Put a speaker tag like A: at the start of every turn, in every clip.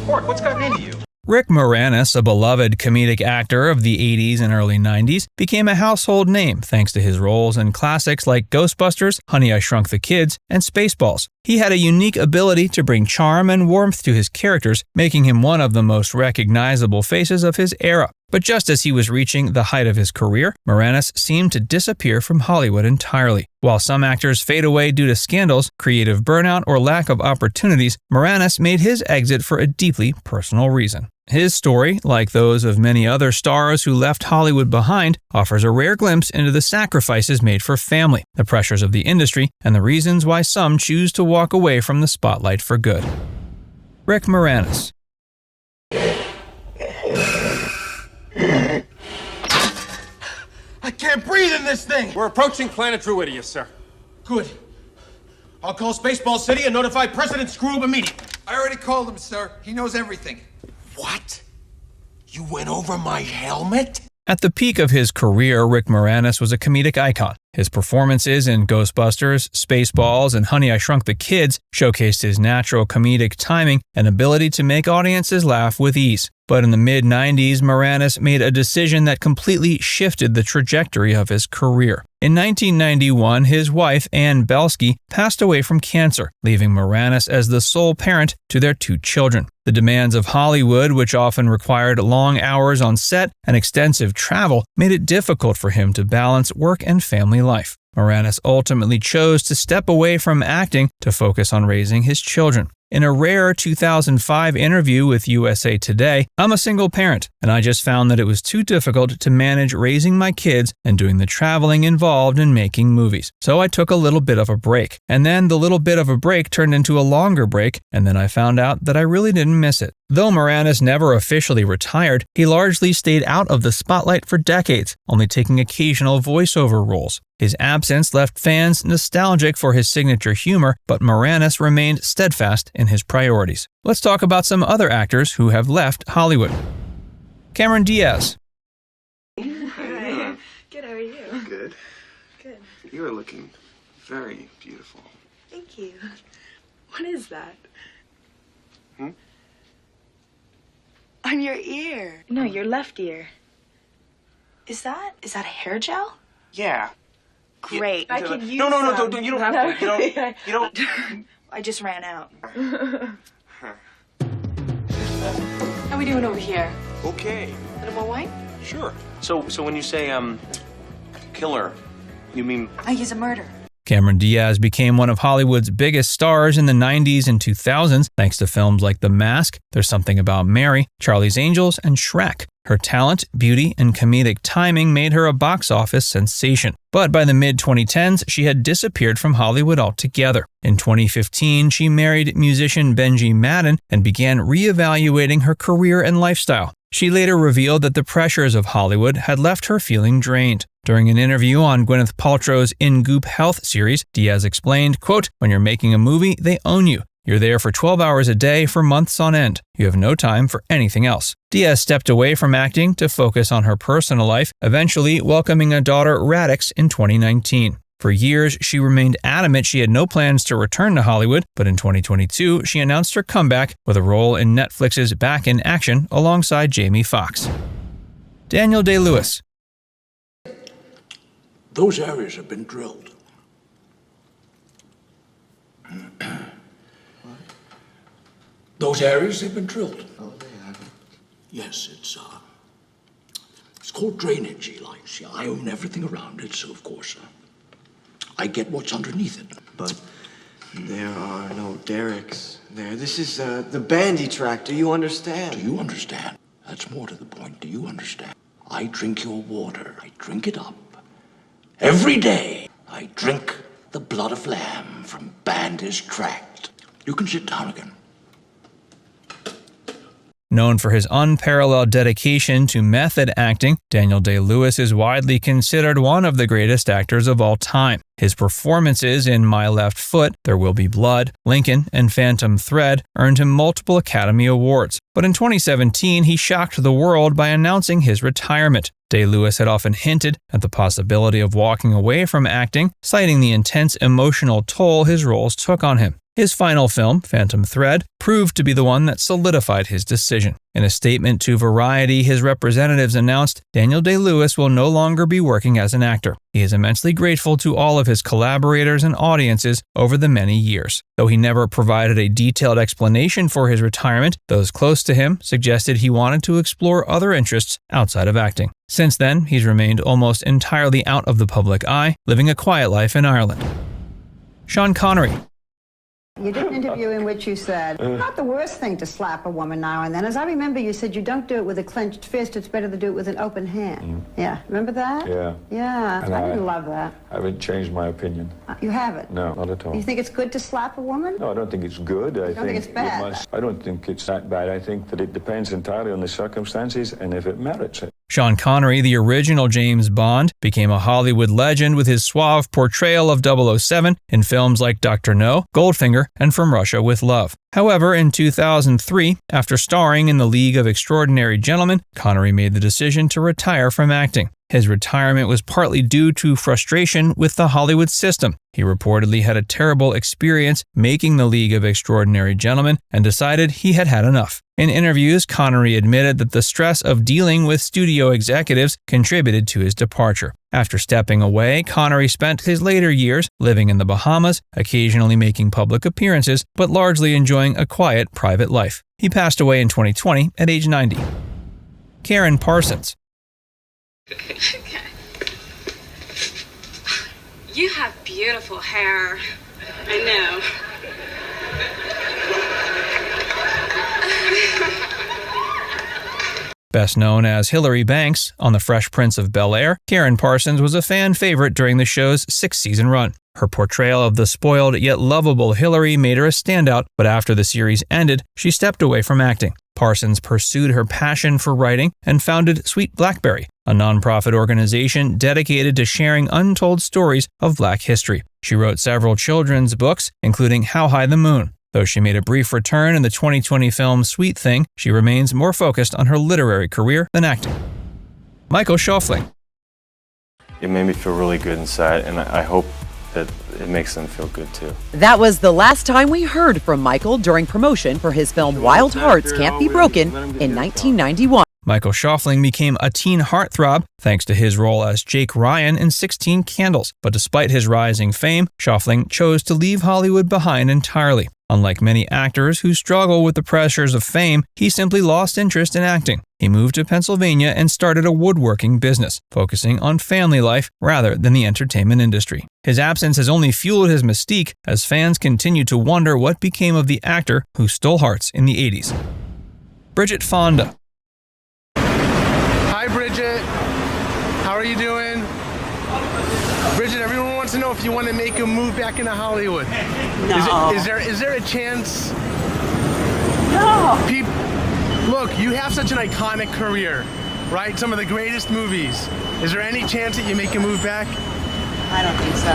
A: Pork, what's gotten into you?
B: Rick Moranis, a beloved comedic actor of the 80s and early 90s, became a household name thanks to his roles in classics like Ghostbusters, Honey, I Shrunk the Kids, and Spaceballs. He had a unique ability to bring charm and warmth to his characters, making him one of the most recognizable faces of his era. But just as he was reaching the height of his career, Moranis seemed to disappear from Hollywood entirely. While some actors fade away due to scandals, creative burnout, or lack of opportunities, Moranis made his exit for a deeply personal reason. His story, like those of many other stars who left Hollywood behind, offers a rare glimpse into the sacrifices made for family, the pressures of the industry, and the reasons why some choose to walk away from the spotlight for good. Rick Moranis.
C: I can't breathe in this thing!
A: We're approaching Planet Druidia, sir.
C: Good. I'll call Spaceball City and notify President Scroob immediately.
D: I already called him, sir. He knows everything.
C: What? You went over my helmet?
B: At the peak of his career, Rick Moranis was a comedic icon. His performances in Ghostbusters, Spaceballs, and Honey, I Shrunk the Kids showcased his natural comedic timing and ability to make audiences laugh with ease. But in the mid-90s, Moranis made a decision that completely shifted the trajectory of his career. In 1991, his wife, Ann Belsky, passed away from cancer, leaving Moranis as the sole parent to their 2 children. The demands of Hollywood, which often required long hours on set and extensive travel, made it difficult for him to balance work and family life. Moranis ultimately chose to step away from acting to focus on raising his children. In a rare 2005 interview with USA Today, "I'm a single parent, and I just found that it was too difficult to manage raising my kids and doing the traveling involved in making movies. So I took a little bit of a break. And then the little bit of a break turned into a longer break, and then I found out that I really didn't miss it." Though Moranis never officially retired, he largely stayed out of the spotlight for decades, only taking occasional voiceover roles. His absence left fans nostalgic for his signature humor, but Moranis remained steadfast in his priorities. Let's talk about some other actors who have left Hollywood. Cameron Diaz.
E: Hi. Good, how are you?
F: Good.
E: Good.
F: You are looking very beautiful.
E: Thank you. What is that? On your ear. No, your left ear. Is that a hair gel?
F: Yeah.
E: Great. I could use
F: No,
E: some.
F: don't, you don't have to. You don't.
E: I just ran out. How we doing over here?
F: Okay.
E: A little more wine?
F: Sure. So when you say, killer, you mean?
E: He's a murderer.
B: Cameron Diaz became one of Hollywood's biggest stars in the 90s and 2000s thanks to films like The Mask, There's Something About Mary, Charlie's Angels, and Shrek. Her talent, beauty, and comedic timing made her a box office sensation. But by the mid-2010s, she had disappeared from Hollywood altogether. In 2015, she married musician Benji Madden and began reevaluating her career and lifestyle. She later revealed that the pressures of Hollywood had left her feeling drained. During an interview on Gwyneth Paltrow's In Goop Health series, Diaz explained, quote, "When you're making a movie, they own you. You're there for 12 hours a day for months on end. You have no time for anything else." Diaz stepped away from acting to focus on her personal life, eventually welcoming a daughter, Radix, in 2019. For years, she remained adamant she had no plans to return to Hollywood, but in 2022, she announced her comeback with a role in Netflix's Back in Action alongside Jamie Foxx. Daniel Day-Lewis.
G: Those areas have been drilled. Those areas have been drilled.
F: Oh, they haven't.
G: Yes, it's called drainage, Eli. See, I own everything around it, so of course, I get what's underneath it.
F: But there are no derricks there. This is the bandy track. Do you understand?
G: Do you understand? That's more to the point. Do you understand? I drink your water. I drink it up. Every day, I drink the blood of lamb from Bandy's tract. You can sit down again.
B: Known for his unparalleled dedication to method acting, Daniel Day-Lewis is widely considered one of the greatest actors of all time. His performances in My Left Foot, There Will Be Blood, Lincoln, and Phantom Thread earned him multiple Academy Awards. But in 2017, he shocked the world by announcing his retirement. Day-Lewis had often hinted at the possibility of walking away from acting, citing the intense emotional toll his roles took on him. His final film, Phantom Thread, proved to be the one that solidified his decision. In a statement to Variety, his representatives announced Daniel Day-Lewis will no longer be working as an actor. He is immensely grateful to all of his collaborators and audiences over the many years. Though he never provided a detailed explanation for his retirement, those close to him suggested he wanted to explore other interests outside of acting. Since then, he's remained almost entirely out of the public eye, living a quiet life in Ireland. Sean Connery.
H: You did an interview in which you said, not the worst thing to slap a woman now and then. As I remember, you said you don't do it with a clenched fist, it's better to do it with an open hand. Yeah, remember that?
I: Yeah.
H: Yeah,
I: And
H: I didn't love that.
I: I haven't changed my opinion.
H: You haven't?
I: No, not at all.
H: You think it's good to slap a woman?
I: No, I don't think it's good. I
H: think it's bad?
I: I don't think it's that bad. I think that it depends entirely on the circumstances and if it merits it.
B: Sean Connery, the original James Bond, became a Hollywood legend with his suave portrayal of 007 in films like Dr. No, Goldfinger, and From Russia with Love. However, in 2003, after starring in The League of Extraordinary Gentlemen, Connery made the decision to retire from acting. His retirement was partly due to frustration with the Hollywood system. He reportedly had a terrible experience making The League of Extraordinary Gentlemen and decided he had had enough. In interviews, Connery admitted that the stress of dealing with studio executives contributed to his departure. After stepping away, Connery spent his later years living in the Bahamas, occasionally making public appearances, but largely enjoying a quiet private life. He passed away in 2020 at age 90. Karyn Parsons.
J: You have beautiful hair. I know.
B: Best known as Hilary Banks on The Fresh Prince of Bel-Air, Karyn Parsons was a fan favorite during the show's 6-season run. Her portrayal of the spoiled yet lovable Hilary made her a standout, but after the series ended, she stepped away from acting. Parsons pursued her passion for writing and founded Sweet Blackberry, a nonprofit organization dedicated to sharing untold stories of Black history. She wrote several children's books, including How High the Moon. Though she made a brief return in the 2020 film Sweet Thing, she remains more focused on her literary career than acting. Michael Schoeffling.
K: It made me feel really good inside, and I hope that it makes them feel good too.
L: That was the last time we heard from Michael during promotion for his film Wild Hearts Can't Be Broken in 1991.
B: Michael Schoeffling became a teen heartthrob thanks to his role as Jake Ryan in 16 Candles. But despite his rising fame, Schoeffling chose to leave Hollywood behind entirely. Unlike many actors who struggle with the pressures of fame, he simply lost interest in acting. He moved to Pennsylvania and started a woodworking business, focusing on family life rather than the entertainment industry. His absence has only fueled his mystique as fans continue to wonder what became of the actor who stole hearts in the 80s. Bridget Fonda.
M: Hi, Bridget. How are you doing? Bridget, everyone wants to know if you want to make a move back into Hollywood.
H: No.
M: Is there a chance?
H: No.
M: Look, you have such an iconic career, right? Some of the greatest movies. Is there any chance that you make a move back?
N: I don't think so.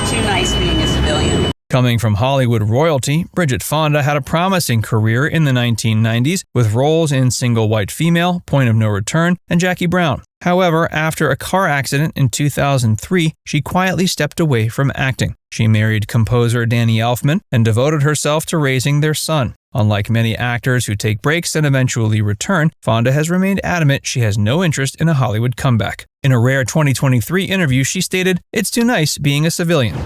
N: It's too nice being a civilian.
B: Coming from Hollywood royalty, Bridget Fonda had a promising career in the 1990s with roles in Single White Female, Point of No Return, and Jackie Brown. However, after a car accident in 2003, she quietly stepped away from acting. She married composer Danny Elfman and devoted herself to raising their son. Unlike many actors who take breaks and eventually return, Fonda has remained adamant she has no interest in a Hollywood comeback. In a rare 2023 interview, she stated, "It's too nice being a civilian."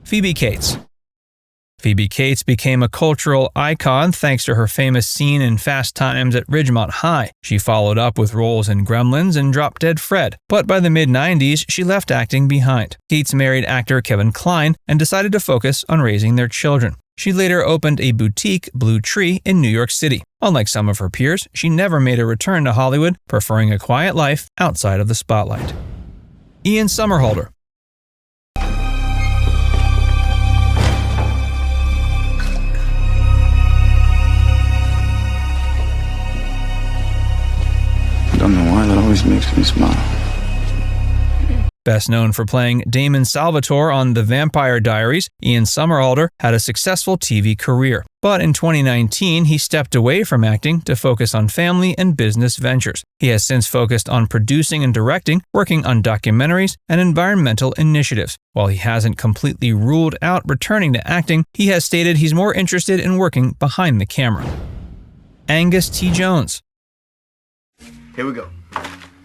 B: Phoebe Cates. Phoebe Cates became a cultural icon thanks to her famous scene in Fast Times at Ridgemont High. She followed up with roles in Gremlins and Drop Dead Fred, but by the mid-90s, she left acting behind. Cates married actor Kevin Kline and decided to focus on raising their children. She later opened a boutique, Blue Tree, in New York City. Unlike some of her peers, she never made a return to Hollywood, preferring a quiet life outside of the spotlight. Ian Somerhalder.
O: I don't know why that always makes me smile.
B: Best known for playing Damon Salvatore on The Vampire Diaries, Ian Somerhalder had a successful TV career. But in 2019, he stepped away from acting to focus on family and business ventures. He has since focused on producing and directing, working on documentaries and environmental initiatives. While he hasn't completely ruled out returning to acting, he has stated he's more interested in working behind the camera. Angus T. Jones.
O: Here we go.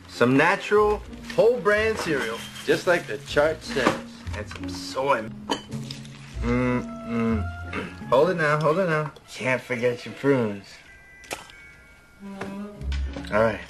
O: Some natural, whole brand cereal, just like the chart says. And some soy. Hold it now. Can't forget your prunes. All right.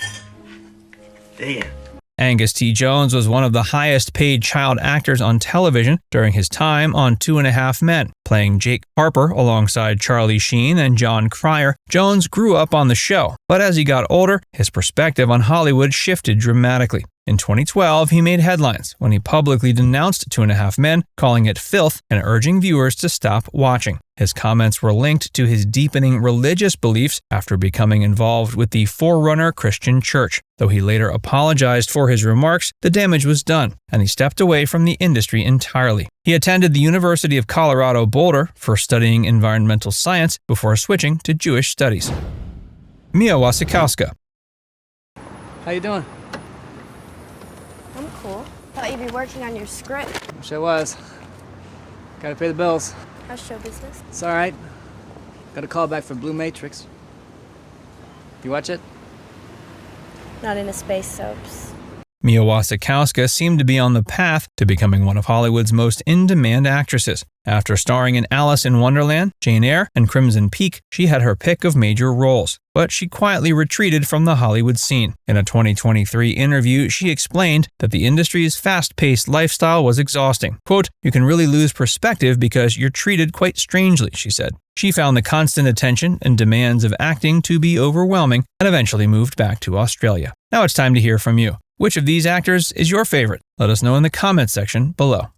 O: Dig in.
B: Angus T. Jones was one of the highest paid child actors on television during his time on 2.5 Men. Playing Jake Harper alongside Charlie Sheen and John Cryer, Jones grew up on the show, but as he got older, his perspective on Hollywood shifted dramatically. In 2012, he made headlines when he publicly denounced 2.5 Men, calling it filth and urging viewers to stop watching. His comments were linked to his deepening religious beliefs after becoming involved with the Forerunner Christian Church. Though he later apologized for his remarks, the damage was done, and he stepped away from the industry entirely. He attended the University of Colorado Boulder for studying environmental science before switching to Jewish studies. Mia Wasikowska.
P: How you doing?
Q: I'm cool. Thought you'd be working on your script.
P: Wish I was. Gotta pay the bills.
Q: How's show business?
P: It's alright. Got a call back from Blue Matrix. You watch it?
Q: Not into space soaps.
B: Mia Wasikowska seemed to be on the path to becoming one of Hollywood's most in-demand actresses. After starring in Alice in Wonderland, Jane Eyre, and Crimson Peak, she had her pick of major roles. But she quietly retreated from the Hollywood scene. In a 2023 interview, she explained that the industry's fast-paced lifestyle was exhausting. Quote, "You can really lose perspective because you're treated quite strangely," she said. She found the constant attention and demands of acting to be overwhelming and eventually moved back to Australia. Now it's time to hear from you. Which of these actors is your favorite? Let us know in the comments section below.